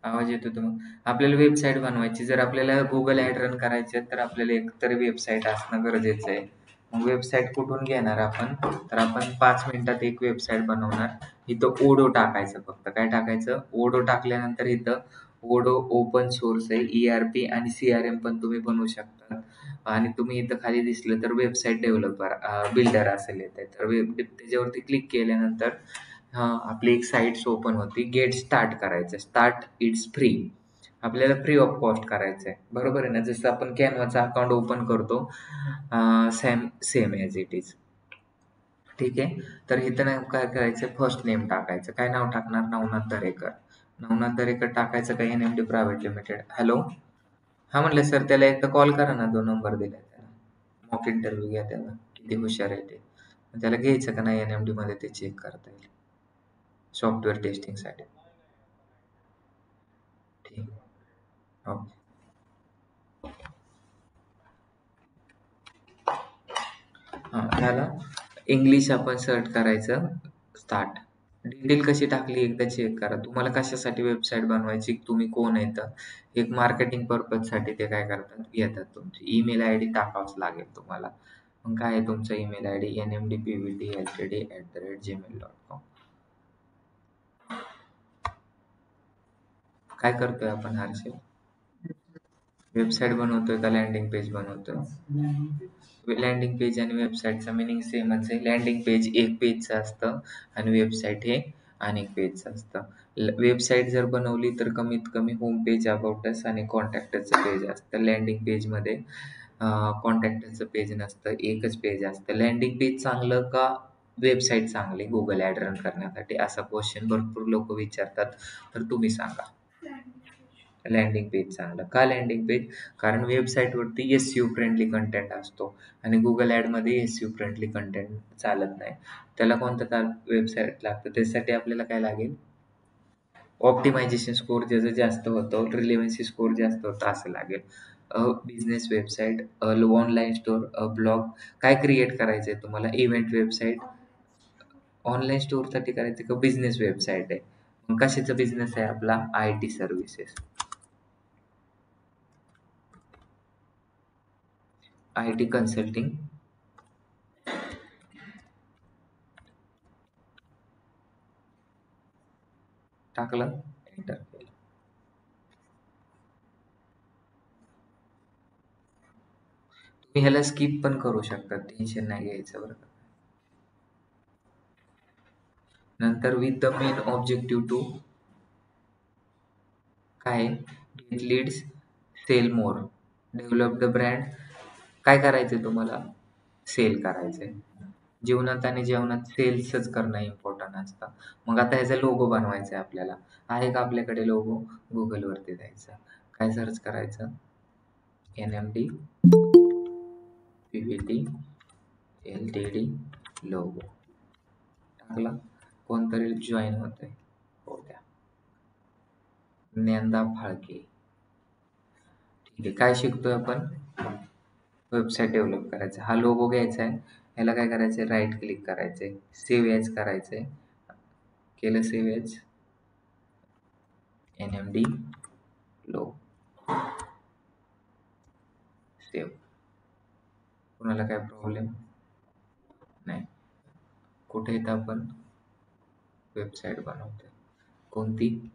आवाज येतो तुम्हाला? आपल्याला वेबसाईट बनवायची. जर आपल्याला Google ॲड रन करायचे तर आपल्याला एकतरी वेबसाईट असणं गरजेचं आहे. मग वेबसाईट कुठून घेणार आपण? तर आपण 5 मिनिटात एक वेबसाईट बनवणार. इथं ओडो टाकायचं फक्त. काय टाकायचं? ओडो टाकल्यानंतर इथं ओडो ओपन सोर्स आहे. ERP आणि CRM पण तुम्ही बनवू शकता. आणि तुम्ही इथं खाली दिसलं तर वेबसाईट डेव्हलपर बिल्डर असेल येते. तर त्याच्यावरती क्लिक केल्यानंतर आपली एक साईट्स ओपन होती. गेट स्टार्ट करायचं. Start it's free. आपल्याला फ्री ऑफ कॉस्ट करायचं आहे. बरोबर आहे ना? जसं आपण कॅनवाचं अकाउंट ओपन करतो same same as it is. ठीक आहे. तर इथं नाही काय करायचं, फर्स्ट नेम टाकायचं. काय नाव टाकणार? नवनाथ दरेकर. नवनाथ दरेकर टाकायचं का NMD प्रायव्हेट लिमिटेड. हॅलो. हा म्हणलं सर त्याला एकदा कॉल करा ना, 2 नंबर दिला त्याला. मॉक इंटरव्ह्यू घ्या त्याला. किती हुशार आहे ते. त्याला घ्यायचं का नाही NMD मध्ये ते चेक करता येईल. सॉफ्टवेअर टेस्टिंगसाठी. ठीक. ओके. ह्याला इंग्लिश आपण सर्च करायचं. स्टार्ट. डिटेल कशी टाकली एकदा चेक करा. तुम्हाला कशासाठी वेबसाईट बनवायची, तुम्ही कोण आहेत, एक मार्केटिंग पर्पजसाठी ते काय करतात, घेतात. तुमची ईमेल आयडी टाकावंच लागेल तुम्हाला. मग काय आहे तुमचा ईमेल आयडी? nmdpvtltd@gmail.com. काय करतोय आपण हर्षल? वेबसाईट बनवतोय का लँडिंग पेज बनवतोय? लँडिंग पेज आणि वेबसाईटचा मिनिंग सेमच आहे. लँडिंग पेज एक पेजचं असतं आणि वेबसाईट हे अनेक पेजचं असतं. वेबसाईट जर बनवली तर कमीत कमी होम पेज, अबाउट अस आणि कॉन्टॅक्टचं पेज असतं. लँडिंग पेजमध्ये कॉन्टॅक्टचं पेज नसतं, एकच पेज असतं. लँडिंग पेज चांगलं का वेबसाईट चांगली Google ॲड रन करण्यासाठी, असा क्वेश्चन भरपूर लोक विचारतात. तर तुम्ही सांगा. लँडिंग पेज चांगलं. का लँडिंग पेज? कारण वेबसाईटवरती SEO फ्रेंडली कंटेंट असतो आणि Google ॲडमध्ये SEO फ्रेंडली कंटेंट चालत नाही. त्याला कोणतं वेबसाईट लागतं? त्याच्यासाठी आपल्याला काय लागेल? ऑप्टिमायझेशन स्कोअर ज्याचं जास्त होतं, रिलेव्हन्सी स्कोअर जास्त होतं असं लागेल. Business website, online store, blog. काय क्रिएट करायचं आहे तुम्हाला? Event website. ऑनलाईन स्टोअरसाठी करायचं का बिझनेस वेबसाईट आहे? मग कशाचा बिझनेस आहे आपला? IT services. IT consulting. टाकलं, एंटर केलं. तुम्ही ह्याला स्किप पण करू शकता, टेन्शन नाही घ्यायचं बरं का. नंतर with the main objective to काय? Get leads, sell more, develop the brand. काय करायचंय तुम्हाला? सेल करायचंय. जीवनात आणि जेवणात सेल्सच करणं इम्पॉर्टंट असतं. मग आता ह्याचा लोगो बनवायचा आहे आपल्याला. आहे का आपल्याकडे लोगो? Googleवरती जायचं. काय सर्च करायचं? NMD PVT LTD logo. टाकला. कोणतरी जॉईन होतंय. हो द्या. ज्ञानदा फाळके. ठीक आहे. काय शिकतोय आपण? वेबसाईट डेव्हलप करायचं. हा लोगो घ्यायचा आहे. ह्याला काय करायचं आहे? राईट क्लिक करायचं आहे. सेव्ह ॲज करायचं आहे. केलं save as. NMD logo. Save. कुणाला काय प्रॉब्लेम? नाही. कुठे येतं आपण? वेबसाईट बनवतोय. कोणती?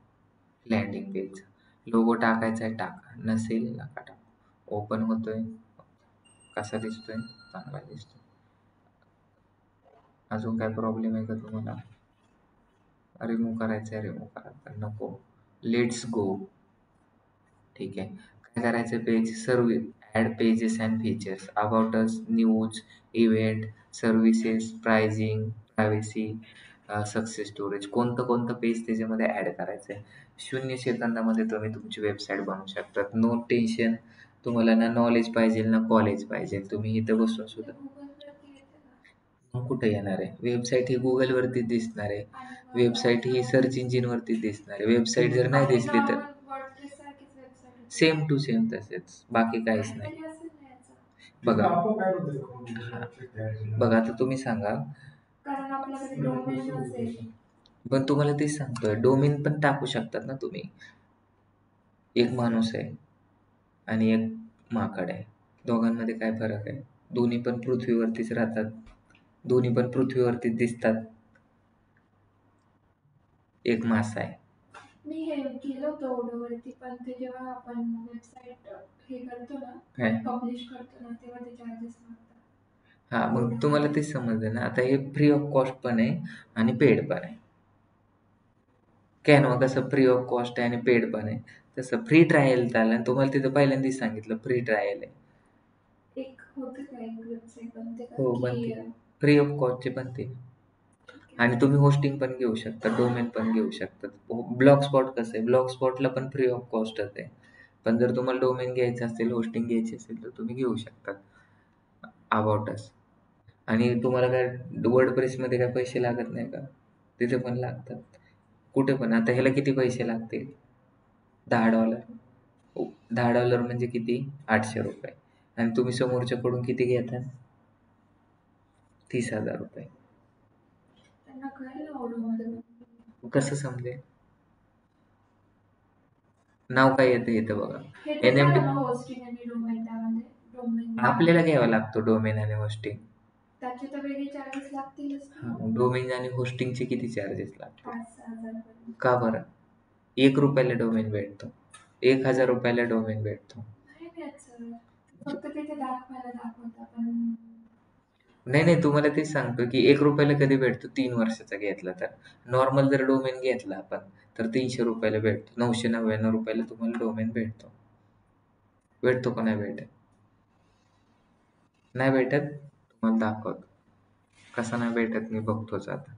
Landing page. लोगो टाकायचा आहे, टाका. नसेल नका टाकू. ओपन होतोय. कसा दिसतोय? चांगला दिसतोय. अजून काय प्रॉब्लेम आहे का तुम्हाला? रिमूव्ह करायचं आहे, रिमूव्ह करा. पण नको. Let's go. ठीक आहे. काय करायचं? पेज सर्व add pages and features, about us, news, event, services, pricing, privacy, success storage. कोणतं कोणतं पेज त्याच्यामध्ये ॲड करायचं आहे. 0 सेकंदामध्ये तुम्ही तुमची वेबसाईट बनवू शकता. No tension. तुम्हाला ना नॉलेज पाहिजे ना कॉलेज पाहिजे. तुम्ही इथं बसून सुद्धा मग कुठे येणार आहे? वेबसाईट ही Googleवरती दिसणार आहे. वेबसाईट ही सर्च इंजिनवरती दिसणार आहे. वेबसाईट जर नाही दिसली तर सेम टू सेम तसेच. बाकी काहीच नाही. बघा. हां. बघा आता तुम्ही सांगा. पण तुम्हाला तेच सांगतोय, डोमेन पण टाकू शकतात ना तुम्ही. एक माणूस आहे आणि एक माकड आहे. दोघांमध्ये काय फरक आहे? दोन्ही पण पृथ्वीवरतीच राहतात. दोन्ही पण पृथ्वीवरतीच दिसतात. एक मासा आहे. मी हे केलं होतं ओडोवरती, पण ते जेव्हा आपण वेबसाईट हे करतो ना, काय? पब्लिश करतो ना, तेव्हा ते चार्जेस लागतात. हा, मग तुम्हाला तेच समजलं ना. आता हे फ्री ऑफ कॉस्ट पण आहे आणि पेड पण आहे. कॅनवा कसं फ्री ऑफ कॉस्ट आहे आणि पेड पण आहे, तसं फ्री ट्रायल चालेल. तुम्हाला तिथं पहिल्यांदाच सांगितलं फ्री ट्रायल आहे. एक होतं का एक वेबसाईट बनते का हो, की बनते. फ्री ऑफ कॉस्टचे बनते. ठीक आणि आहे. तुम्ही होस्टिंग पण घेऊ शकता, डोमेन पण घेऊ शकता. ब्लॉग स्पॉट कसं आहे, ब्लॉग स्पॉटला पण फ्री ऑफ कॉस्टच आहे. पण जर तुम्हाला डोमेन घ्यायचं असेल, होस्टिंग घ्यायची असेल, तर तुम्ही घेऊ शकता अबाउट अस. आणि तुम्हाला काय वर्डप्रेसमध्ये काय पैसे लागत नाही का? तिथे पण लागतात. कुठे पण. आता ह्याला किती पैसे लागतील? $10. $10 म्हणजे किती? ₹800. आणि तुम्ही समोरच्याकडून किती घेता? ₹30,000. त्यांना कळेल ना ओडोमध्ये. कसं समजेल? नाव काय येतं इथं बघा. हे ते NMT. झालं ना होस्टिंग आणि डोमेन, त्यामध्ये डोमेन आपल्याला घ्यावा लागतो डोमेन आणि होस्टिंग. त्याचे तर वेगळे चार्जेस लागतीलच ना. हा, डोमेन आणि होस्टिंगचे किती चार्जेस लागतील? 5,000 पर्यंत. का बरं? ₹1 डोमेन भेटतो. ₹1,000 डोमेन भेटतो. नाही मिळत सर, फक्त तिथे दाखवता पण. नाही नाही, तुम्हाला तेच सांगतो की ₹1 कधी भेटतो? 3 वर्षाचा घेतला तर. नॉर्मल जर डोमेन घेतला आपण तर ₹300 भेटतो. ₹999 तुम्हाला डोमेन भेटतो. भेटतो का नाही भेटत? नाही भेटत. तुम्हाला दाखवतो कसा नाही भेटत, मी बघतोच आता.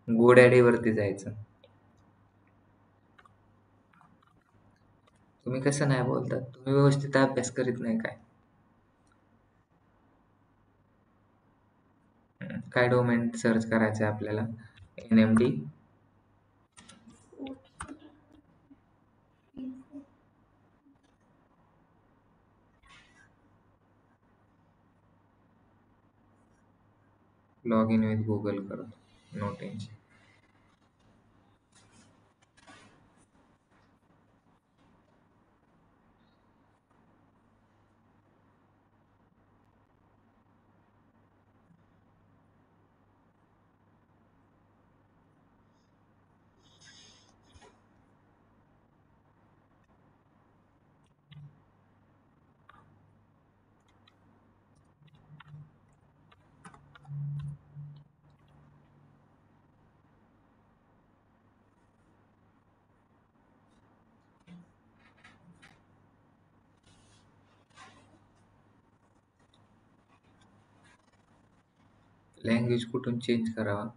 GoDaddyवरती जायचं. तुम्ही कसं नाही बोलतात? तुम्ही व्यवस्थित अभ्यास करीत नाही काय? काय डोमेन सर्च करायचं आहे आपल्याला? NMD. Log in with Google करतो. No tension. लँग्वेज कुठून चेंज करावा?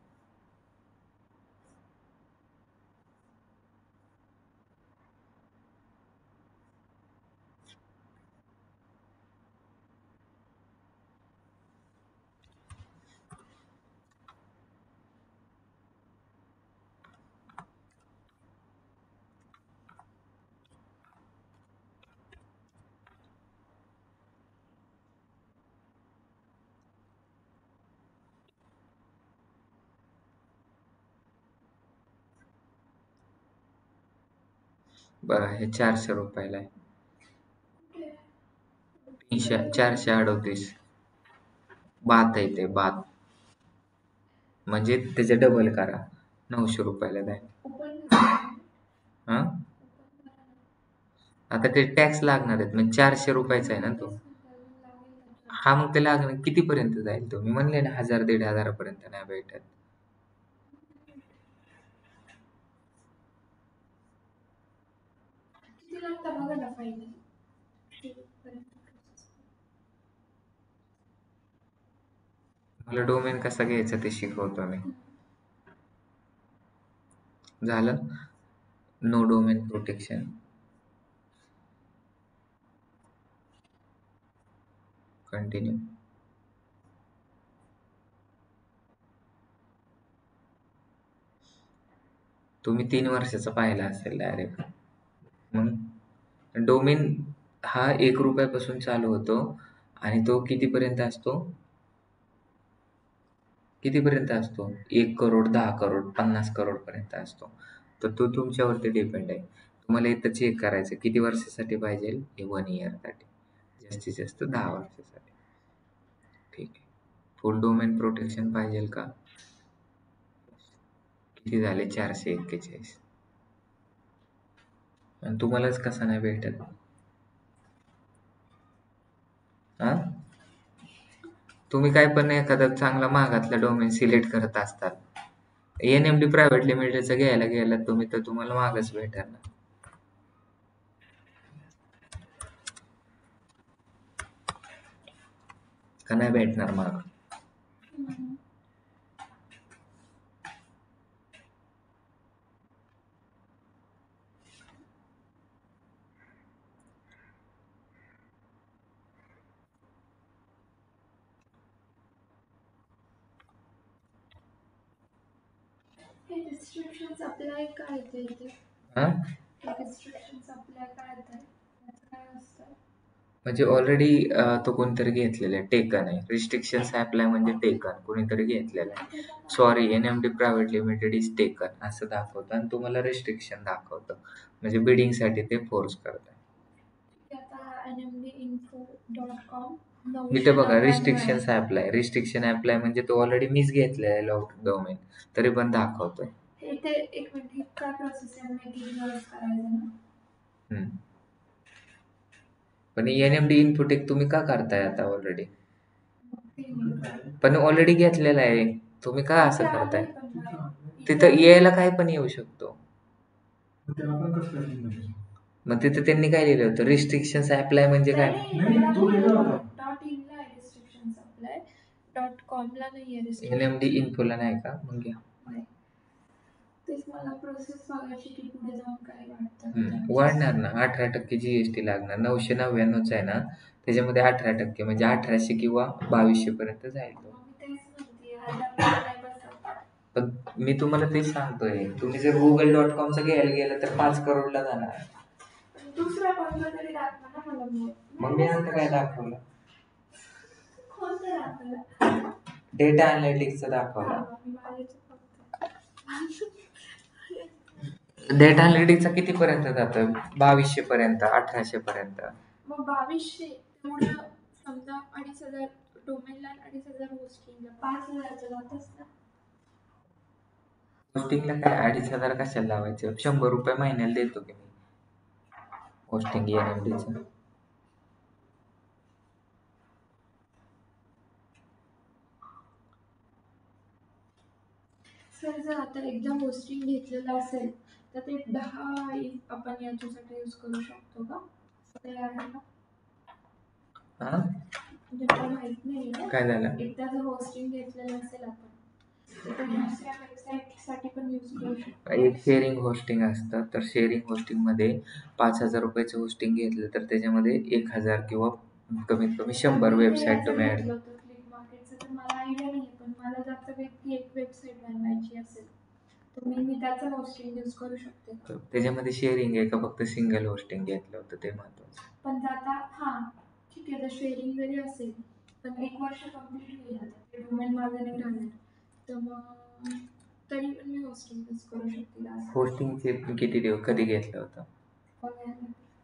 बरं, हे ₹400 आहे. 438. बात आहे ते, बात. म्हणजे त्याचे डबल करा. ₹900 द्या. हा, आता ते टॅक्स लागणार आहेत. म्हणजे ₹400 आहे ना तो. हा, मग ते लागणार कितीपर्यंत जाईल? तो मी म्हणले ना 1000-1500 नाही भेटत. किती लागतं बघा ना फाईल. मला डोमेन कसा घ्यायचा ते शिकवतो मी. झालं. No domain protection. कंटिन्यू. तुम्ही 3 वर्षाचा पाहिला असेल डायरेक्ट. मग डोमेन हा ₹1 चालू होतो आणि तो कितीपर्यंत असतो? कितीपर्यंत असतो? 1 करोड, 10 करोड, 50 करोड पर्यंत असतो. तर तो तुमच्यावरती डिपेंड आहे. तुम्हाला इथं चेक करायचं किती वर्षासाठी पाहिजे. हे 1 इयरसाठी, जास्तीत जास्त 10 वर्षासाठी. ठीक आहे. फुल डोमेन प्रोटेक्शन पाहिजे का? किती झाले? 441. आणि तुम्हालाच कसा नाही भेटत? हा, तुम्ही काय पण एखादा चांगला महागातला डोमेन सिलेक्ट करत असतात. NMD प्रायव्हेट लिमिटेडचं घ्यायला गेला तुम्ही तर तुम्हाला महागच भेटेल ना. का नाही भेटणार महाग? हे रिस्ट्रिक्शन्स अप्लाय काय येते इथे? हा, रिस्ट्रिक्शन्स अप्लाय काय येते? त्याचं काय असतं? म्हणजे ऑलरेडी तो कोणीतरी घेतलेला आहे, टेकन आहे. रिस्ट्रिक्शन्स अप्लाय म्हणजे टेकन, कोणीतरी घेतलेलं आहे. Sorry, NMD private limited is taken असं दाखवतं आणि तुम्हाला रिस्ट्रिक्शन दाखवतं. म्हणजे बिडिंगसाठी ते फोर्स करतं. आता nmdinfo.com इथे बघा, रिस्ट्रिक्शन्स अप्लाय. रिस्ट्रिक्शन अप्लाय म्हणजे तो ऑलरेडी मीच घेतलेला आहे लॉक डोमेन, तरी पण दाखवतोय. इथे एक मिनिट, ही काय प्रोसेस आहे? यूज करायचं ना? हम्म. पण NMD इन्फोटेक तुम्ही का करताय आता ऑलरेडी? पण ऑलरेडी घेतलेला आहे, तुम्ही का असं करताय? तिथं यायला काय पण येऊ शकतो. मग तिथं त्यांनी काय लिहिलं होतं? रिस्ट्रिक्शन्स अप्लाय म्हणजे काय? रिस्ट्रिक्शन्स अप्लाय .com ला नाहीये NMD इन्फोला नाही का? मग घ्या. तेच मला प्रोसेस बघायची की पुढे जाऊन काय वाटतं. वाढणार ना, 18% GST लागणार. 999च आहे ना, त्याच्यामध्ये 18% म्हणजे 1800 किंवा 2200 पर्यंत जाईल तो. पण मी तुम्हाला तेच सांगतोय, तुम्ही जर google.com घ्यायला गेलं तर 5 करोडला जाणार. दुसरा कोणता तरी दाखवा ना मला. मग मी आता काय दाखवलं? कोणतं दाखवलं? डेटा अनालिटिक्सचं दाखवलं. डेटा अनालिटिक्सचा किती पर्यंत जातं? 2200 पर्यंत, 1800 पर्यंत. मग 2200 तेवढं समजा 2500 डोमेनला, 2500 होस्टिंगला, 5000 जातच ना. होस्टिंगला काय 2500 कशाला लावायचे? 100 रुपये महिन्याला देतो की मी होस्टिंग NMDचं. सर जर आता एकदा होस्टिंग घेतलेलं असेल तर ते 10 आपण याच्यासाठी यूज करू शकतो का? ते आहे का? हा, म्हणजे मला माहित नाही. काय झालं? एकदा जर होस्टिंग घेतलेलं असेल आपण तर ते दुसऱ्या वेबसाईटसाठी पण यूज करू शकतो. एक शेअरिंग होस्टिंग असतं, तर शेअरिंग होस्टिंगमध्ये 5000 रुपयाचं होस्टिंग घेतलं तर त्याच्यामध्ये 1000 किंवा कमीत कमी 100 वेबसाईट तुम्ही ॲड. तर मला आयडिया नाही, पण मला जर पैकी एक वेबसाईट बनवायची असेल तर मी त्याचं होस्टिंग यूज करू शकते. त्याच्यामध्ये शेअरिंग आहे का फक्त सिंगल होस्टिंग घेतलं होतं ते महत्वाचं. पण आता हां ठीक आहे, तर शेअरिंग जरी असेल पण 1 वर्ष कंप्लीट होईल आता ते डोमेन माझं नाही राहणार, तर मग तरी पण मी होस्टिंग यूज करू शकते. होस्टिंगचे किती दिवस कधी घेतलं होतं?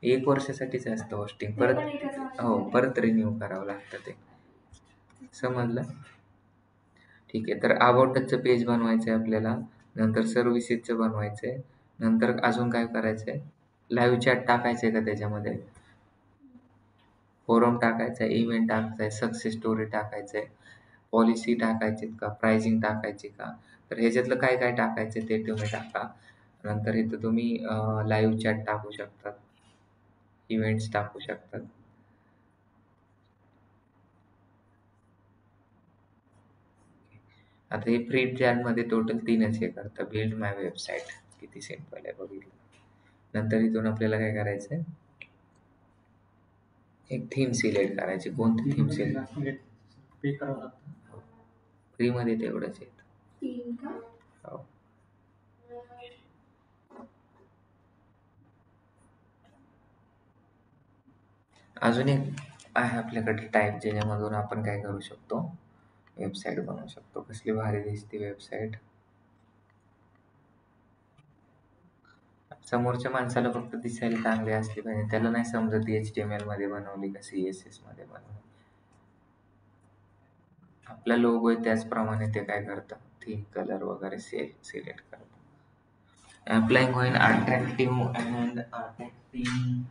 1 वर्षासाठीच असतं होस्टिंग. परत हो, परत रिन्यू करावं लागतं ते. समजलं? ठीक आहे. तर अबाउटचं पेज बनवायचं आहे आपल्याला, नंतर सर्व्हिसेसचं बनवायचं आहे, नंतर अजून काय करायचं आहे? लाईव्ह चॅट टाकायचं आहे का त्याच्यामध्ये? फोरम टाकायचा आहे, इव्हेंट टाकायचा आहे, सक्सेस स्टोरी टाकायचं आहे, पॉलिसी टाकायची का, प्राइसिंग टाकायची का? तर ह्याच्यातलं काय काय टाकायचं ते तुम्ही टाका. नंतर इथं तुम्ही लाईव्ह चॅट टाकू शकतात, इव्हेंट्स टाकू शकतात. आता हे फ्री ट्रायलमध्ये टोटल 3च हे करतं. बिल्ड माय वेबसाईट किती सिंपल आहे बघितलं. नंतर इथून आपल्याला काय करायचं आहे? एक थीम सिलेक्ट करायची. कोणती थीम सिलेक्ट? पे करावं लागतं. फ्रीमध्ये तेवढंच येतं. हो. अजून एक आहे आपल्याकडे टाईप, ज्याच्यामधून आपण काय करू शकतो? वेबसाईट बनवू शकतो. कसली भारी दिसते वेबसाईट. समोरच्या माणसाला फक्त दिसायला चांगली असली पाहिजे, त्याला नाही समजत ती HTML मध्ये बनवली का CSS मध्ये बनवली. आपला लोगो आहे त्याचप्रमाणे ते काय करतात, थीम कलर वगैरे सिलेक्ट करतात. अप्लाइंग होईल अट्रॅक्टिव्ह अँड अट्रॅक्टिव्ह.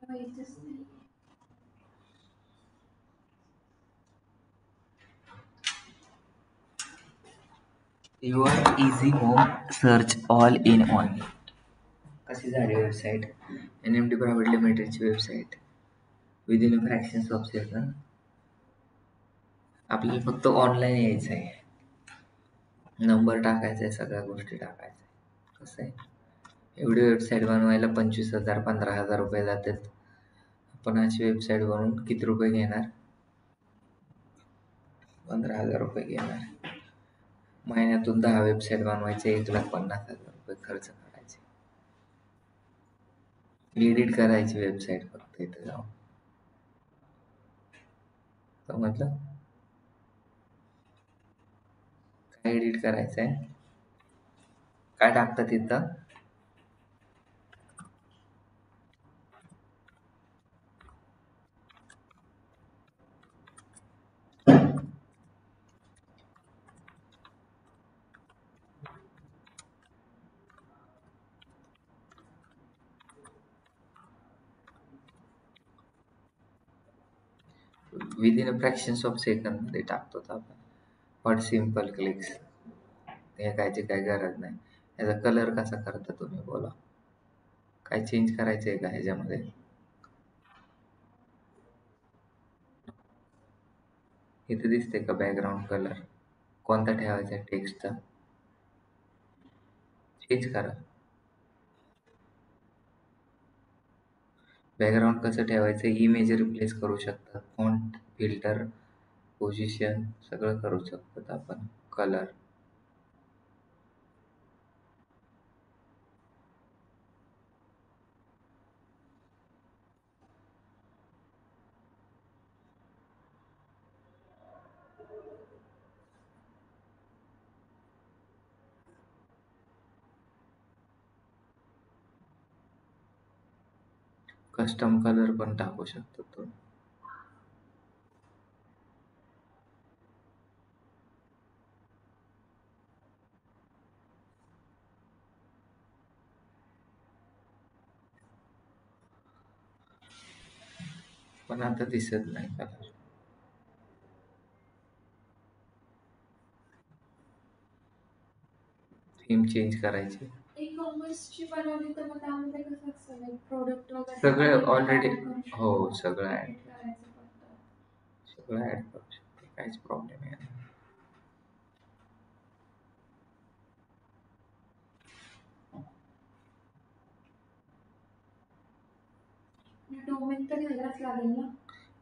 व्हायचंच नाही. Your easy home search all in on. कशी झाली वेबसाईट? NMD प्रायव्हेट लिमिटेडची website. Within fractions of second. आपल्याला फक्त ऑनलाईन यायचं आहे, नंबर टाकायचा आहे, सगळ्या गोष्टी टाकायच्या आहे. कसं आहे, एवढी वेबसाईट बनवायला 25,000 15,000 रुपये जातात. आपण अशी वेबसाईट बनवून किती रुपये घेणार? 15,000 रुपये घेणार. महिन्यातून 10 वेबसाईट बनवायचे, 1,50,000 रुपये खर्च करायचे. एडिट करायची वेबसाईट फक्त इथं जाऊन. समजलं? काय एडिट करायचं आहे, काय टाकतात तिथं? Within a fractions of second मध्ये टाकतो आपण. बट सिम्पल क्लिक्स, हे कायची काय गरज नाही. याचा कलर कसा करता तुम्ही बोला, काय चेंज करायचं आहे का ह्याच्यामध्ये? इथे दिसते का बॅकग्राऊंड कलर? कोणता ठेवायचा टेक्स्टचा? चेंज करा. बॅकग्राऊंड कसं ठेवायचं, इमेज रिप्लेस करू शकतात, फॉन्ट, फिल्टर, पोझिशन सगळं करू शकतात आपण. कलर कस्टम कलर पण टाकू शकतो तुम्ही. पण आता दिसत नाही कलर. थीम चेंज करायची. ई कॉमर्सची बनवली तर मग त्यामध्ये कसं असतं, लाईक प्रोडक्ट वगैरे सगळे आपण ऑलरेडी, add करू हो शकतो. सगळं ऍड, Edit करायचं फक्त. सगळं ऍड करू शकतो, काहीच प्रॉब्लेम आहे. डोमेन तर घ्यायलाच लागेल ना?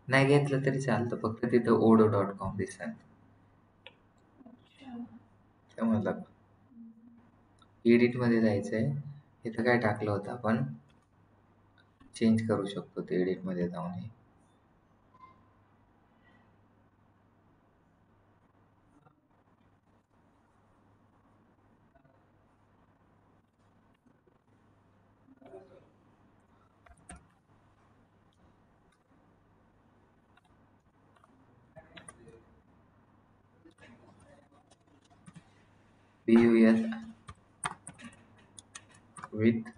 नाही घेतलं तरी चालतं, फक्त तिथं odo.com दिसेल. अच्छा. समजलं का? एडिट मध्ये जायचंय, इथं काय टाकलं होतं आपण, चेंज करू शकतो ते एडिट मध्ये जाऊन. हे PUS विथ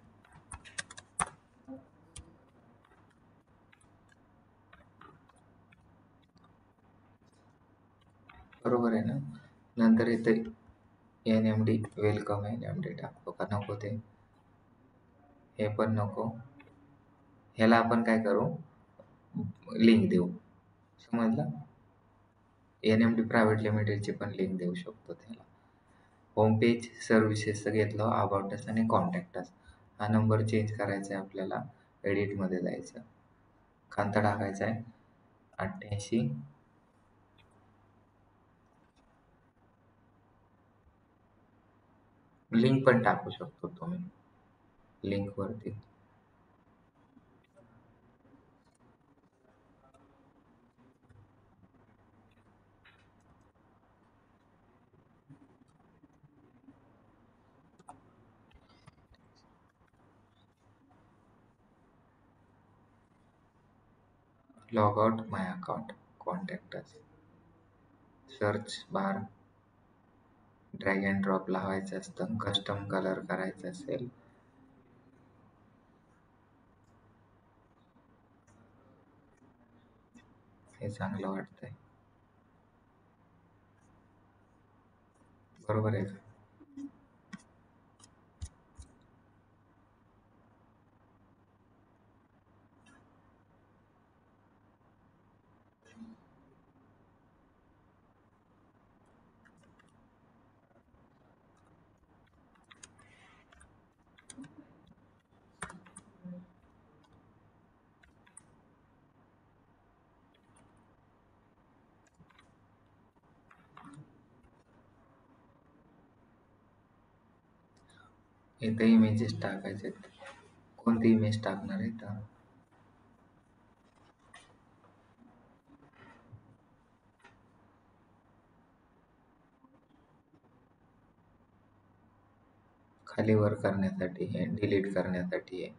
बरोबर आहे ना. नंतर इथे NMD वेलकम NMD टाकतो का नको ते, हे पण नको. ह्याला आपण काय करू, लिंक देऊ. समजलं? NMD प्रायव्हेट लिमिटेडची पण लिंक देऊ शकतो त्याला. होम पेज सर्व्हिसेसचं घेतलं, अबाउट अस आणि कॉन्टॅक्ट अस. हा नंबर चेंज करायचा आहे आपल्याला, एडिट मध्ये जायचं, खांता टाकायचा आहे 88 लिंक पण टाकू शकतो तुम्ही लिंक वरती. Log out my account, contact us, search bar, drag and drop लावायचं असतं, कस्टम कलर करायचं असेल हे चांगलं वाटतंय. बरोबर आहे का? इथे इमेजेस टाकायचे आहेत. कोणती इमेज टाकणार आहे इथं? खाली वर करण्यासाठी आहे, डिलीट करण्यासाठी आहे.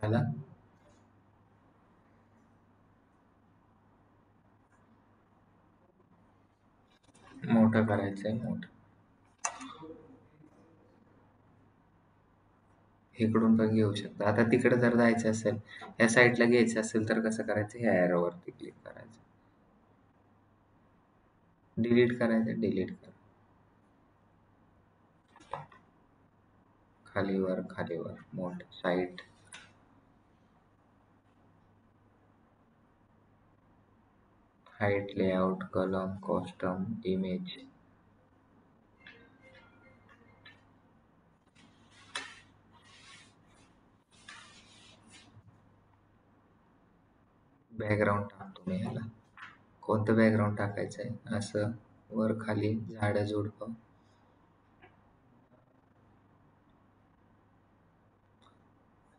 झालं? मोठं करायचंय, मोठं. इकडून पण घेऊ शकता. आता तिकडे जर जायचं असेल, या साईडला घ्यायचं असेल तर कसं करायचं? ह्या एरोवरती क्लिक करायचं, डिलीट करायचं, डिलीट कर, खाली वर मोठ साईड, हाईट, लेआउट, कलम, कस्टम, इमेज. बॅकग्राऊंड टाकतो मी ह्याला. कोणतं बॅकग्राऊंड टाकायचं आहे? असं वर खाली झाडं झुडपं.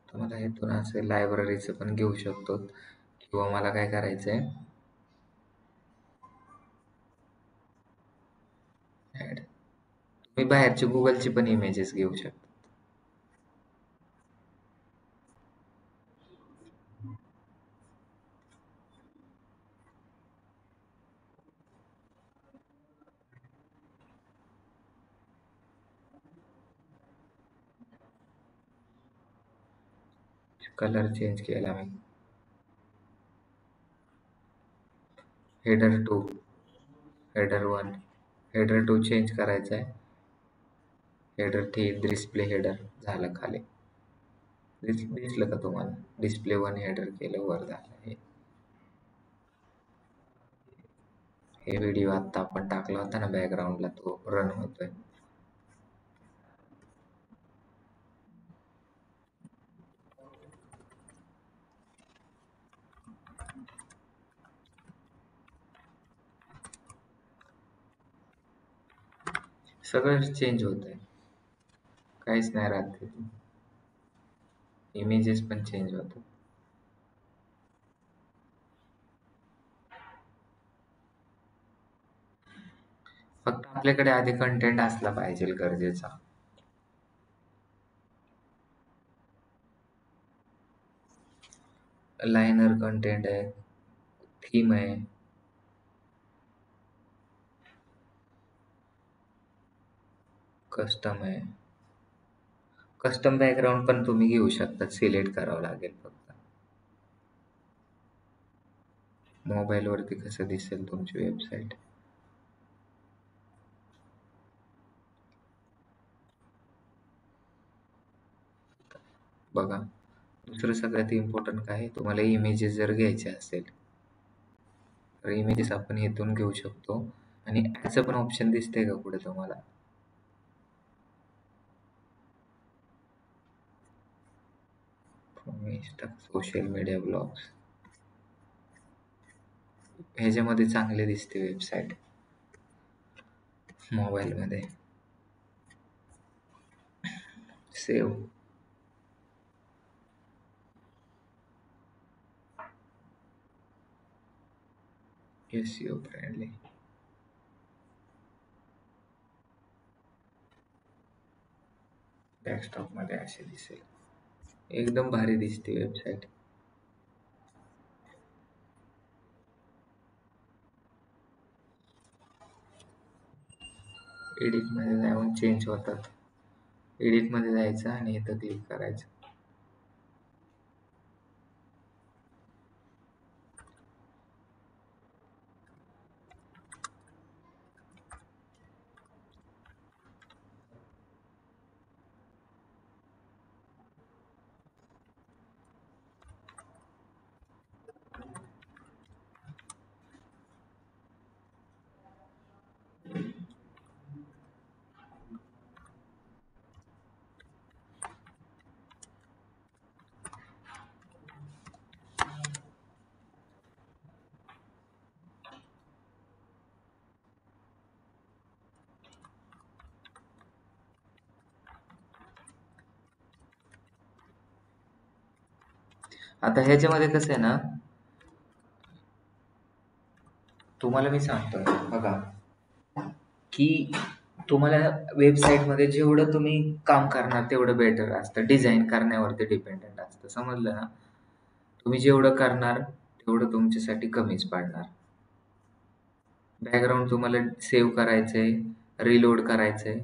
तुम्हाला इथून असं लायब्ररीचं पण घेऊ शकतो, किंवा मला काय करायचंय, ऍड, तुम्ही बाहेरची गुगलची पण इमेजेस घेऊ शकता. कलर चेंज केला मी. हेडर 2, हेडर 1, हेडर 2 चेंज करायचा आहे. हेडर 3 डिस्प्ले हेडर झालं खाली. दिसलं का तुम्हाला? डिस्प्ले 1 हेडर केलं, वर झालं. हे व्हिडिओ आता आपण टाकला होता ना बॅकग्राऊंडला, तो रन होतोय. सगळं चेंज होतंय, काहीच नाही राहत तिथे. इमेजेस पण चेंज होतात. फक्त आपल्याकडे आधी कंटेंट असला पाहिजे, गरजेचा. लाइनर कंटेंट आहे, थीम आहे, कस्टम आहे. कस्टम बॅकग्राऊंड पण तुम्ही घेऊ शकता, सिलेक्ट करावं लागेल फक्त. मोबाईल वरती कसं दिसेल तुमची वेबसाईट? बघा, दुसरं सगळ्यात इम्पॉर्टंट काय आहे, तुम्हाला इमेजेस जर घ्यायचे असेल तर इमेजेस आपण इथून घेऊ शकतो. आणि ॲडचं पण ऑप्शन दिसतंय का पुढे तुम्हाला? सोशल मीडिया ब्लॉग्स ह्याच्यामध्ये चांगले दिसते वेबसाईट मोबाईलमध्ये. सेव्ह. SEO friendly. डेस्कटॉप मध्ये असे दिसेल. एकदम भारी दिसते वेबसाईट. एडिट मध्ये जाऊन चेंज होतात. एडिट मध्ये जायचं आणि इथं क्लिक करायचं. आता ह्याच्यामध्ये कसं आहे ना, तुम्हाला मी सांगतोय बघा, की तुम्हाला वेबसाईटमध्ये जेवढं तुम्ही काम करणार तेवढं बेटर असतं. डिझाईन करण्यावरती डिपेंडेंट असतं, समजलं ना? तुम्ही जेवढं करणार तेवढं तुमच्यासाठी कमीच पडणार. बॅकग्राऊंड तुम्हाला सेव्ह करायचंय, रिलोड करायचंय,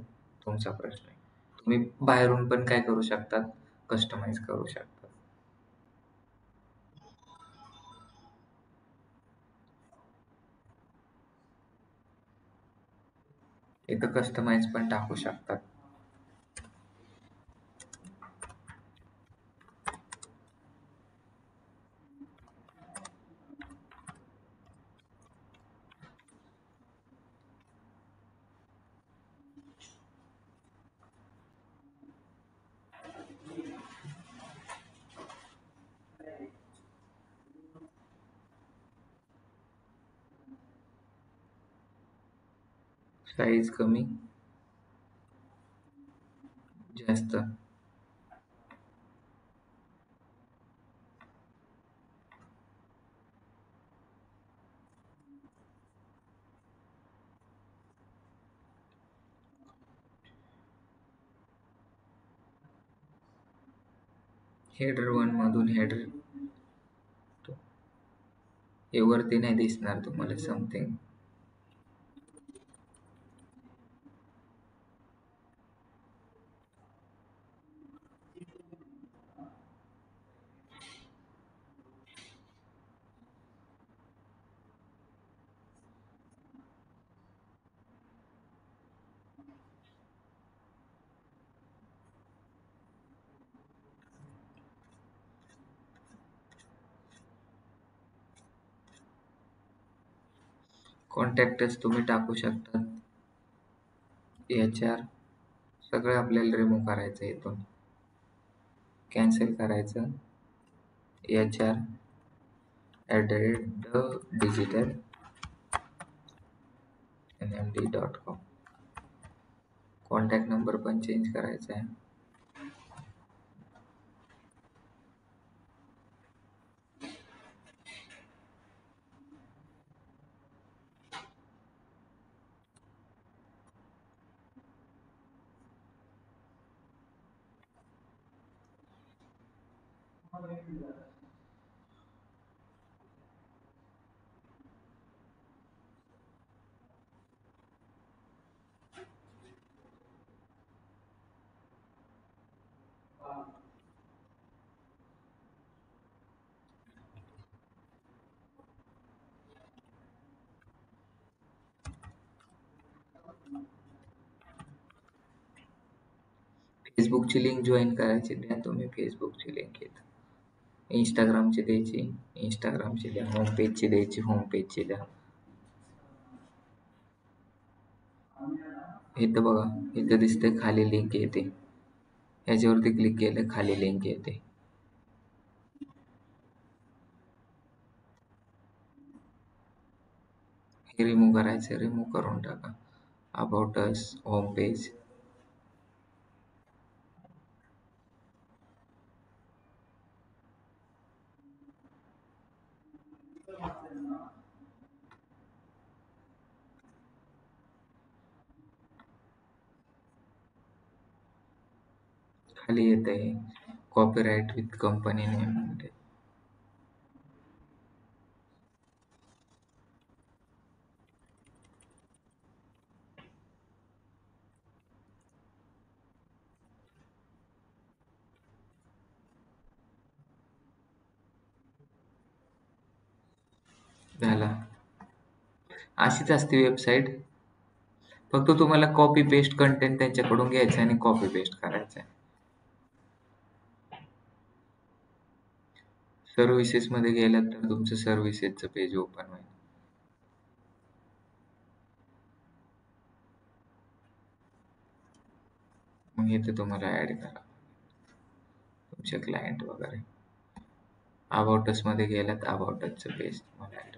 तुमचा प्रश्न आहे. तुम्ही बाहेरून पण काय करू शकतात, कस्टमाइज करू शकता. इथं कस्टमाइज पण टाकू शकतात. साईज कमी जास्त. हेडर 1 मधून हेडर हे वरती नाही दिसणार तुम्हाला समथिंग. कॉन्टॅक्टस तुम्ही टाकू शकता. HR सगळं आपल्याला रिमूव्ह करायचं इथून. कॅन्सल करायचं. HR@digital nmd.com. कॉन्टॅक्ट नंबर पण चेंज करायचा आहे. फेसबुकची लिंक जॉईन करायची, द्या तुम्ही फेसबुकची लिंक इथं. इंस्टाग्रामची द्यायची, इंस्टाग्रामची द्या. होम पेजची द्यायची, होम पेजची द्या. इथं बघा, इथं दिसते खाली लिंक येते. याच्यावरती क्लिक केलं खाली लिंक येते. हे रिमूव्ह करायचं, रिमूव्ह करून टाका. About us, home page. खाली येत आहे कॉपीराइट विथ कंपनी नेम. झाला. अशीच असते वेबसाईट. फक्त तुम्हाला कॉपी पेस्ट कंटेंट त्यांच्याकडून घ्यायचं आणि कॉपी पेस्ट करायचं. सर्व्हिसेस मध्ये गेलात तर तुमचं सर्व्हिसेसचं पेज ओपन होईल. मग इथे तुम्हाला ऍड करा तुमचे क्लायंट वगैरे. अबाउटस मध्ये गेलात, अबाउटसचं पेज तुम्हाला add.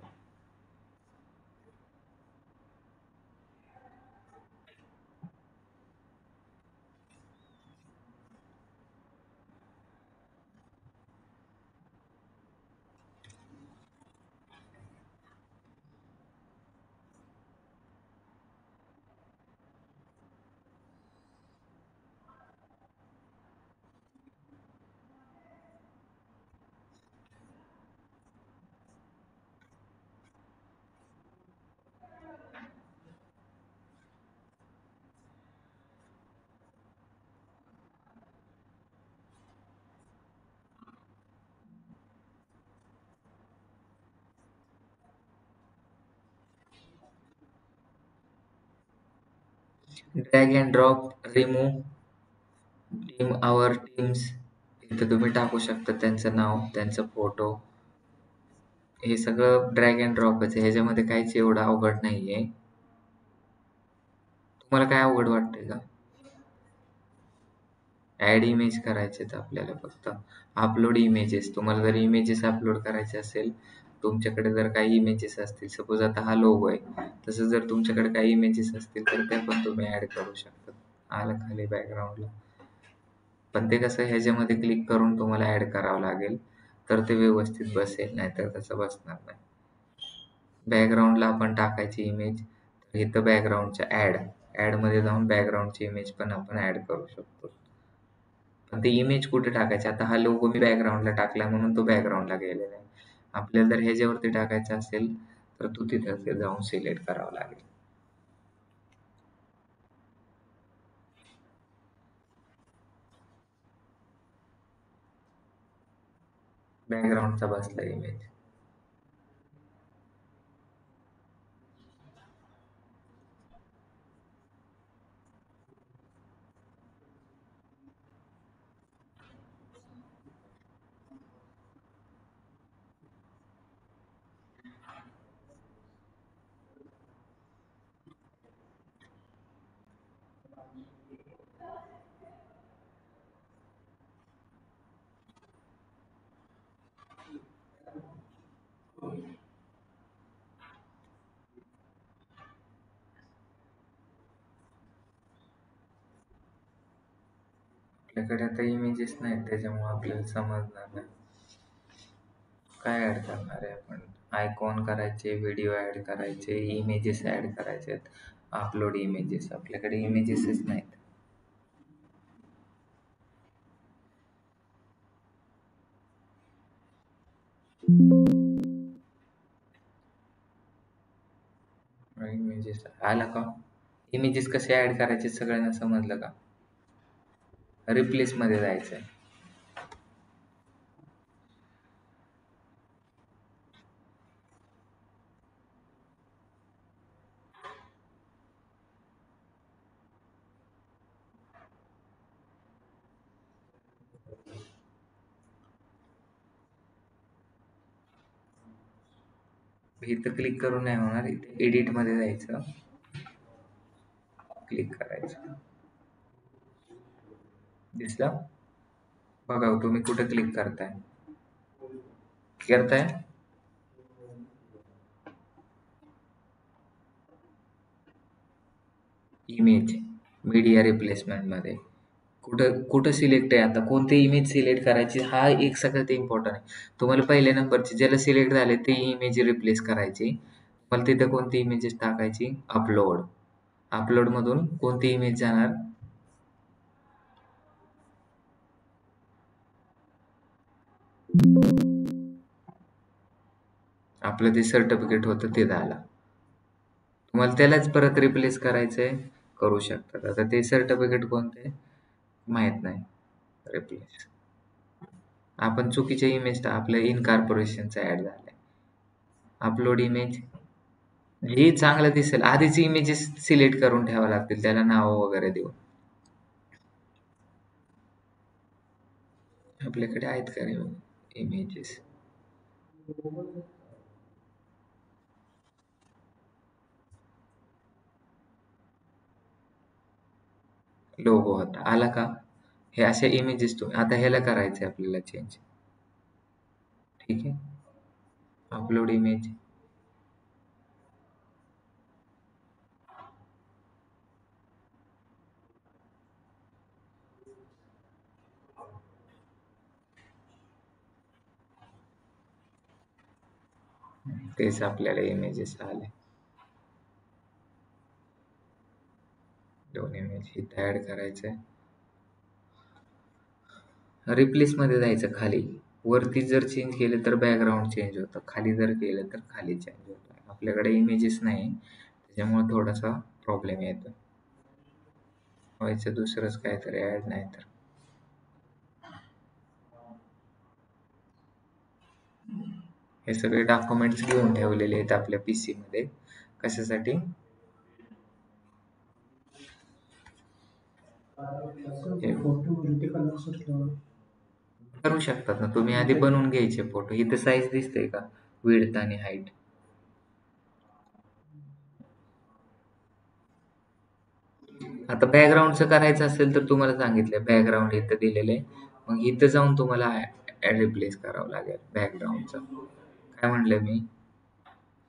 Drag and drop, remove team, our teams. इथं तुम्ही टाकू शकता त्यांचं नाव, त्यांचा फोटो. हे सगळं ड्रॅग अँड ड्रॉपच आहे, ह्याच्यामध्ये काहीच एवढं अवघड नाहीये. तुम्हाला काय अवघड वाटतंय का? ऍड इमेज करायचे आहेत आपल्याला फक्त. अपलोड इमेजेस, तुम्हाला जर इमेजेस अपलोड करायचे असेल, तुमच्याकडे जर काही इमेजेस असतील, सपोज आता हा लोगो आहे, तसं जर तुमच्याकडे काही इमेजेस असतील तर त्या पण तुम्ही ऍड करू शकता. आलं खाली बॅकग्राऊंडला. पण ते कसं, ह्याच्यामध्ये क्लिक करून तुम्हाला ऍड करावं लागेल तर ते व्यवस्थित बसेल, नाहीतर तसं बसणार नाही. बॅकग्राऊंडला आपण टाकायची इमेज, तर इथं बॅकग्राऊंडच्या ऍड मध्ये जाऊन बॅकग्राऊंडची इमेज पण आपण ऍड करू शकतो. पण ते इमेज कुठे टाकायचे, आता हा लोगो मी बॅकग्राऊंडला टाकला म्हणून तो बॅकग्राऊंडला गेलेला आहे. आपल्याला जर ह्याच्यावरती टाकायचा असेल तर तू तिथे जाऊन सिलेक्ट करावं लागेल. बॅकग्राऊंडचा बसला इमेज. आपल्याकडे आता इमेजेस नाहीत त्याच्यामुळे आपल्याला समजणार नाही काय ऍड करणार आहे आपण. आयकॉन करायचे, व्हिडिओ ऍड करायचे, इमेजेस ऍड करायचे, अपलोड इमेजेस. आपल्याकडे इमेजेसच नाहीत. इमेजेस आला का? इमेजेस कसे ऍड करायचे सगळ्यांना समजलं का? रिप्लेस मध्ये जायचंय. इथं क्लिक करून नाही होणार, इथे एडिट मध्ये जायचं, क्लिक करायचं. दिसलं? बघा तुम्ही कुठे क्लिक करताय इमेज मीडिया रिप्लेसमेंट मध्ये कुठं कुठं सिलेक्ट आहे, आता कोणती इमेज सिलेक्ट करायची हा एक सगळ्यात इम्पॉर्टंट आहे. तुम्हाला पहिल्या नंबरची ज्याला सिलेक्ट झाले ते इमेज रिप्लेस करायची. तुम्हाला तिथं कोणती इमेजेस टाकायची, अपलोड मधून कोणती इमेज जाणार, आपलं जे सर्टिफिकेट होतं ते झालं. तुम्हाला त्यालाच परत रिप्लेस करायचंय, करू शकतात. आता ते सर्टिफिकेट कोणते माहित नाही, रिप्लेस आपण चुकीचे इमेज आपल्या इनकॉर्पोरेशनचा ऍड झालाय. अपलोड इमेज हे चांगलं दिसेल, आधीच इमेजेस सिलेक्ट करून ठेवावं लागतील त्याला नाव वगैरे देऊन. आपल्याकडे आहेत का इमेजेस, लोगो होता आला का, हे अशा इमेजेस तुम्ही आता ह्याला करायचंय आपल्याला चेंज. ठीक आहे, अपलोड इमेज, तेच आपल्याला इमेजेस आले. दोन इमेज इथं ऍड करायचंय. रिप्लेस मध्ये जायचं, खाली वरती जर चेंज केलं तर बॅकग्राऊंड चेंज होतं, खाली जर केलं तर खाली चेंज होतं. आपल्याकडे इमेजेस नाही त्याच्यामुळे थोडासा प्रॉब्लेम येतो. व्हायचं दुसरंच काहीतरी ऍड, नाही तर हे सगळे डॉक्युमेंट्स घेऊन ठेवलेले आहेत आपल्या पीसी मध्ये. कशासाठी, हे करू शकतात ना तुम्ही, आधी बनवून घ्यायचे फोटो. इथं साईज दिसते का, विड्थ आणि हाईट. आता बॅकग्राऊंडचं करायचं असेल तर तुम्हाला सांगितलंय बॅकग्राऊंड इथं दिलेलं आहे, मग इथं जाऊन तुम्हाला रिप्लेस करावं लागेल बॅकग्राऊंडचं. काय म्हणलं मी,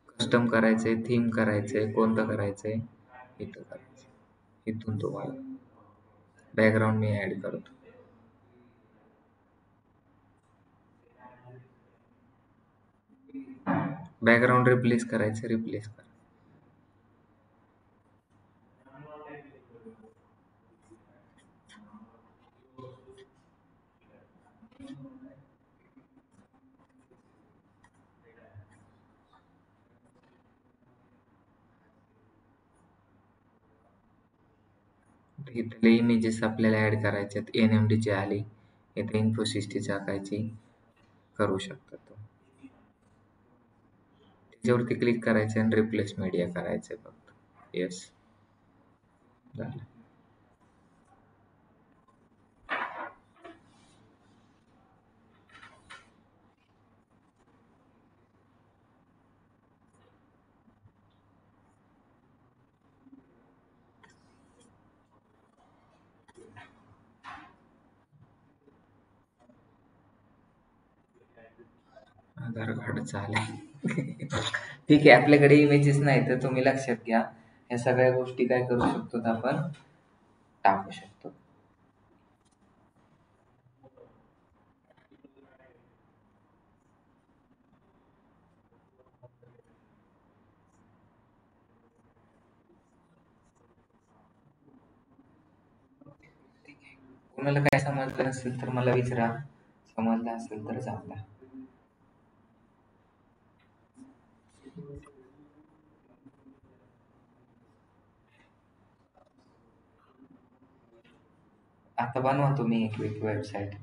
कस्टम करायचंय, थीम करायचंय, कोणतं करायचंय, इथं करायचं. इथून तुम्हाला बॅकग्राऊंड मी ऍड करतो. बॅकग्राऊंड रिप्लेस करायचं, रिप्लेस करा. इथले इमेजेस आपल्याला ऍड करायचे आहेत. NMD ची आली, इथे इन्फोसिस ची टाकायची, करू शकता तुम्ही. त्याच्यावरती क्लिक करायचं आणि रिप्लेस मीडिया करायचंय फक्त. येस, झालं. आधार कार्ड चालेल. ठीक आहे, आपल्याकडे इमेजेस नाही तर तुम्ही लक्षात घ्या, ह्या सगळ्या गोष्टी काय करू शकतो आपण, टाकू शकतो. कोणाला काय समजलं नसेल तर मला विचारा, समजलं असेल तर सांगा. आता बनवा तुम्ही एक वेबसाईट.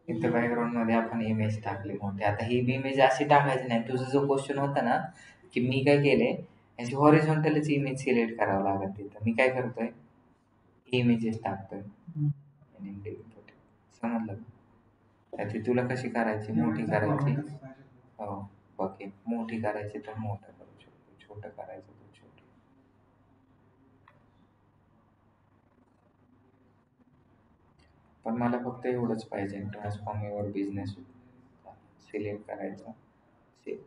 इथं बॅकग्राऊंड मध्ये आपण इमेज टाकली मोठी. आता ही इमेज अशी टाकायची नाही. तुझा जो क्वेश्चन होता ना, की मी काय केले, याची हॉरिझॉन्टलच इमेज सिलेक्ट करावं लागत तिथं. मी काय करतोय, इमेजेस टाकतोय. समजलं का? तर ती तुला कशी करायची, मोठी करायची. हो, ओके. मोठी करायची तर मोठं करू शकतो, छोटं करायचं तर छोटं. पण मला फक्त एवढंच पाहिजे, ट्रान्सफॉर्म युअर बिझनेस सिलेक्ट करायचं. से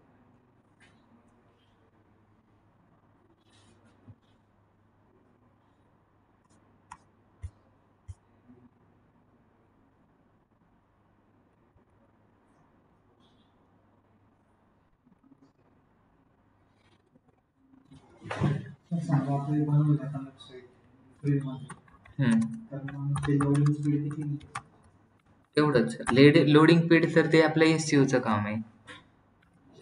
समजा आपले बनवलं आता वेबसाईट फ्रीमध्ये, तर मग ते लोडिंग स्पीड किती निघते? तेवढंच. लोडिंग स्पीड तर ते आपलं एस-सी-ओचं काम आहे.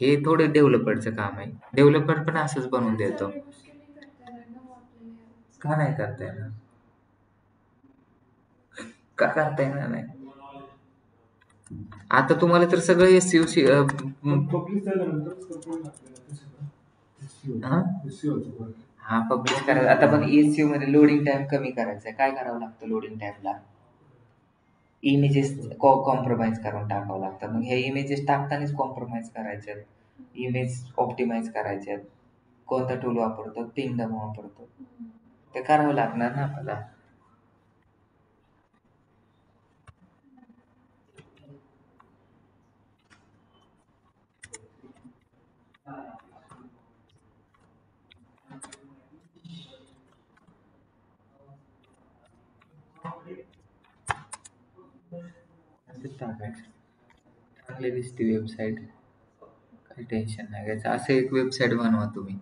हे थोडं डेव्हलपरचं काम आहे. डेव्हलपर पण असंच बनवून देतो. का नाही करता येणार? का करता येणार नाही? आता तुम्हाला तर सगळं एस-सी-ओ पब्लिश झाल्यानंतरच कंट्रोल लागतं ते सगळं. हा SEO चं वर्क. हा पब्लिश करायचं. आता पण एस-सी-ओ मध्ये लोडिंग टाइम कमी करायचा आहे. काय करावं लागतं लोडिंग टाइमला? इमेजेस कॉम्प्रोमाइज करून टाकावं लागतं. मग हे इमेजेस टाकतानाच कॉम्प्रोमाइज करायचे, इमेज ऑप्टिमाइज करायचे. कोणता टूल वापरतो? पिंगडम वापरतो. ते करावं लागणार ना आपल्याला. असंच टाकायचं. चांगली दिसते वेबसाईट, काही टेन्शन नाही घ्यायचं. असं एक वेबसाईट बनवा तुम्ही,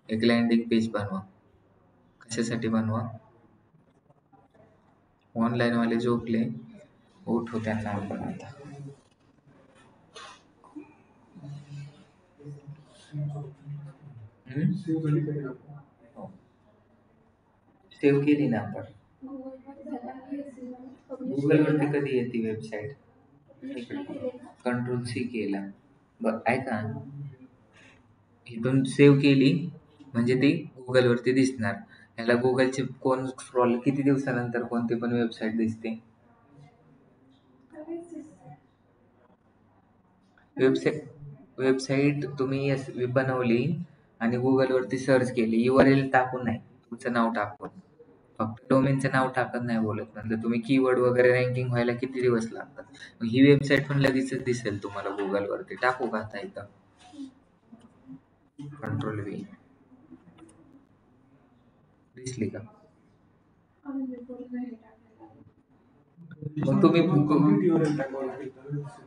एक लँडिंग पेज बनवा. कशासाठी बनवा? ऑनलाईन वाले झोपले, उठो त्यांना आपण आता. हो, सेव्ह केली ना आपण. गुगलवरती कधी येते वेबसाईट? कंट्रोल-C केला. बरं ऐका, इथून सेव्ह केली म्हणजे ती गुगलवरती दिसणार. ह्याला गुगलचे कोण स्क्रॉल किती दिवसानंतर कोणती पण वेबसाईट दिसते? वेबसाईट वेबसाईट तुम्ही बनवली आणि गुगलवरती सर्च केली, URL टाकून नाही, तुमचं नाव टाकून. फक्त डोमेनचं नाव टाकत नाही बोलत. नंतर तुम्ही कीवर्ड वगैरे रँकिंग व्हायला किती दिवस लागतात. मग ही वेबसाईट पण लगेचच दिसेल तुम्हाला गुगलवरती. टाकू का आता इथं? कंट्रोल-V. दिसली का? मग तुम्ही URL टाकावं लागेल तर दिसेल.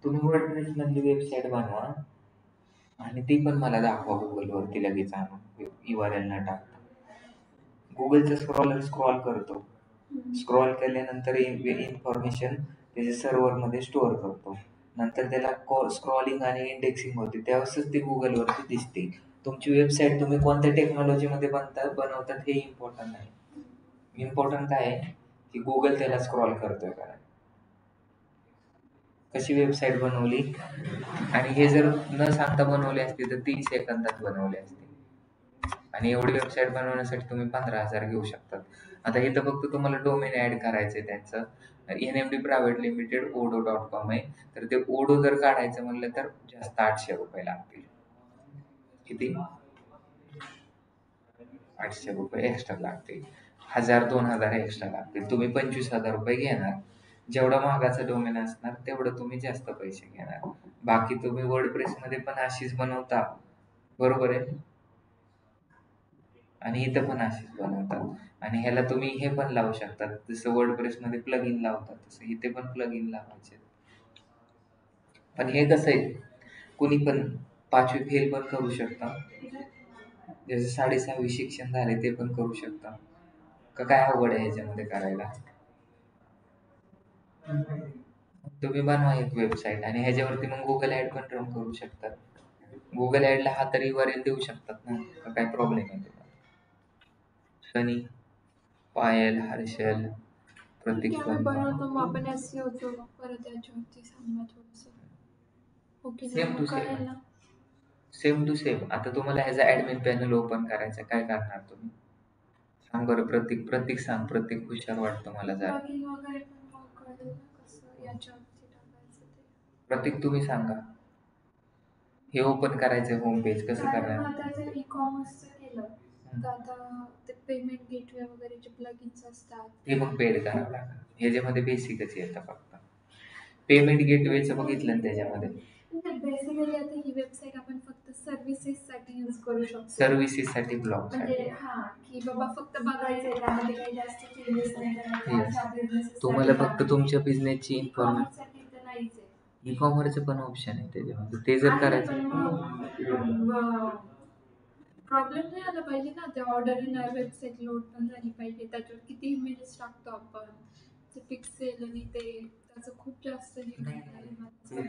तुम्ही वर्डप्रेस मधली वेबसाईट बनवा आणि ती पण मला दाखवा गुगलवरती लगेच आणून, URL न टाकता. गुगलचं स्क्रॉलर स्क्रॉल करतो. स्क्रॉल केल्यानंतर इन्फॉर्मेशन त्याच्या सर्व्हरमध्ये स्टोअर करतो. नंतर त्याला स्क्रॉलिंग आणि इंडेक्सिंग होते, त्यावेळेसच ती गुगलवरती दिसते. तुमची वेबसाईट तुम्ही कोणत्या टेक्नॉलॉजीमध्ये बनवतात हे इम्पॉर्टंट नाही. इम्पॉर्टंट काय आहे की गुगल त्याला स्क्रॉल करतोय का नाही. कशी वेबसाईट बनवली आणि हे जर न सांगता बनवली असती तर 3 सेकंदात बनवली असती. आणि एवढी वेबसाईट बनवण्यासाठी तुम्ही 15,000 घेऊ शकतात. आता इथं फक्त तुम्हाला डोमेन ऍड करायचं आहे त्यांचं. NMD प्रायव्हेट लिमिटेड odo.com आहे. तर ते ओडो जर काढायचं म्हणलं तर जास्त ₹800 लागतील. किती? ₹800 एक्स्ट्रा लागतील. 1,000-2,000 एक्स्ट्रा लागतील. तुम्ही ₹25,000 घेणार. जेवढा महागाचा डोमेन असणार तेवढं तुम्ही जास्त पैसे घेणार. बाकी तुम्ही वर्डप्रेसमध्ये पण अशीच बनवता, बरोबर आहे? आणि इथं पण अशीच बनवतात. आणि ह्याला तुम्ही हे पण लावू शकता, जसं वर्डप्रेसमध्ये प्लगइन लावतात तसं इथे पण प्लगइन लावायचे. पण हे कसं आहे, कुणी पण 5वी फेल पण करू शकता, ज्याचं 6वी शिक्षण झाले ते पण करू शकता. का काय अवघड आहे ह्याच्यामध्ये करायला? तुम्ही बनवा एक वेबसाईट आणि ह्याच्यावरती मग गुगल ऍड पण रन करू शकतात. गुगल ऍडला हा तरी URL देऊ शकतात ना, का काय प्रॉब्लेम आहे तुम्हाला? सनी, पायल, हर्षल, प्रतीक आम्ही बनवतो मग आपण SEO चं परत याच्यावरती सांगा थोडंसं. ओके सेम टू कळेल सेम ना. Same to same. आता तुम्हाला ह्याचा ऍडमिन पॅनल ओपन करायचा, काय करणार तुम्ही सांग बरं. प्रतीक प्रतीक सांग. प्रतीक हुशार वाटतो मला जरा. लॉगिन वगैरे पण मग कळेल ना कसं याच्यावरती टाकायचं ते. प्रतीक तुम्ही सांगा. हे ओपन करायचं होम पेज कसं कारण करणार? मग आता जर ई-कॉमर्सचं केलं तर आता ते पेमेंट गेटवे वगैरे जे प्लगइन्स असतात ते मग पेड करावं लागेल. ह्याच्यामध्ये बेसिकच येतं फक्त. पेमेंट गेटवेचं बघितलं ना त्याच्यामध्ये. बेसिकली आता ही वेबसाईट आपण फक्त सर्व्हिसेससाठी यूज करू शकतो. सर्व्हिसेससाठी ब्लॉग म्हणजे हा की बाबा फक्त बघायचंय त्यामध्ये काही जास्त चेंजेस नाही करायचे. तुम्हाला फक्त तुमच्या बिझनेसची इन्फॉर्मेशन. साठी तर नाहीच आहे. ई कॉमर्सचं पण ऑप्शन आहे त्याच्यामध्ये. ते जर करायचं प्रॉब्लेम नाही आला पाहिजे ना. ते ऑर्डर वेबसाईट लोड पण झाली पाहिजे. त्याच्यावर किती इमेजेस टाकतो आपण ते पिक्सेल आणि ते त्याचं खूप जास्त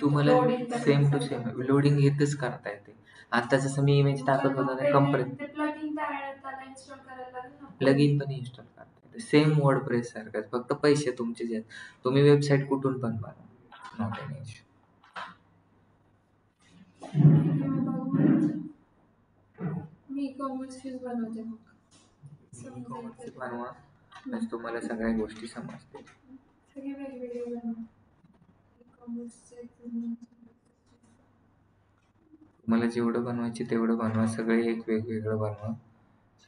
तुम्हाला सेम टू सेम लोडिंग येतच करता येते. आता जसं मी इमेज टाकत होतो ना ते प्लगइन त्याला इन्स्टॉल करायला लागेल ना. प्लगइन पण इन्स्टॉल करता येते. सेम वर्डप्रेस सारखंच, फक्त पैसे तुमचेच आहेत. तुम्ही वेबसाईट कुठून पण बनवा, not an issue. Me commerce बनवते मग. ई कॉमर्स बनवा, म्हणजे तुम्हाला सगळ्या गोष्टी समजतील. सगळे वेगवेगळे बनवा. ई-कॉमर्सचे तुम्हाला जेवढं बनवायचे तेवढं बनवा. सगळे एक वेगवेगळं बनवा.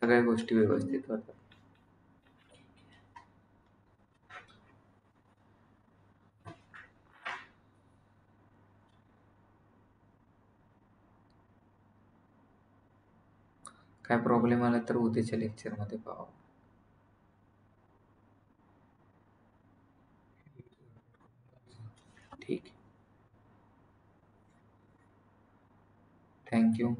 सगळ्या गोष्टी व्यवस्थित होतात. काय प्रॉब्लेम आला तर उद्याच्या लेक्चरमध्ये पाहू. ठीक. थँक्यू.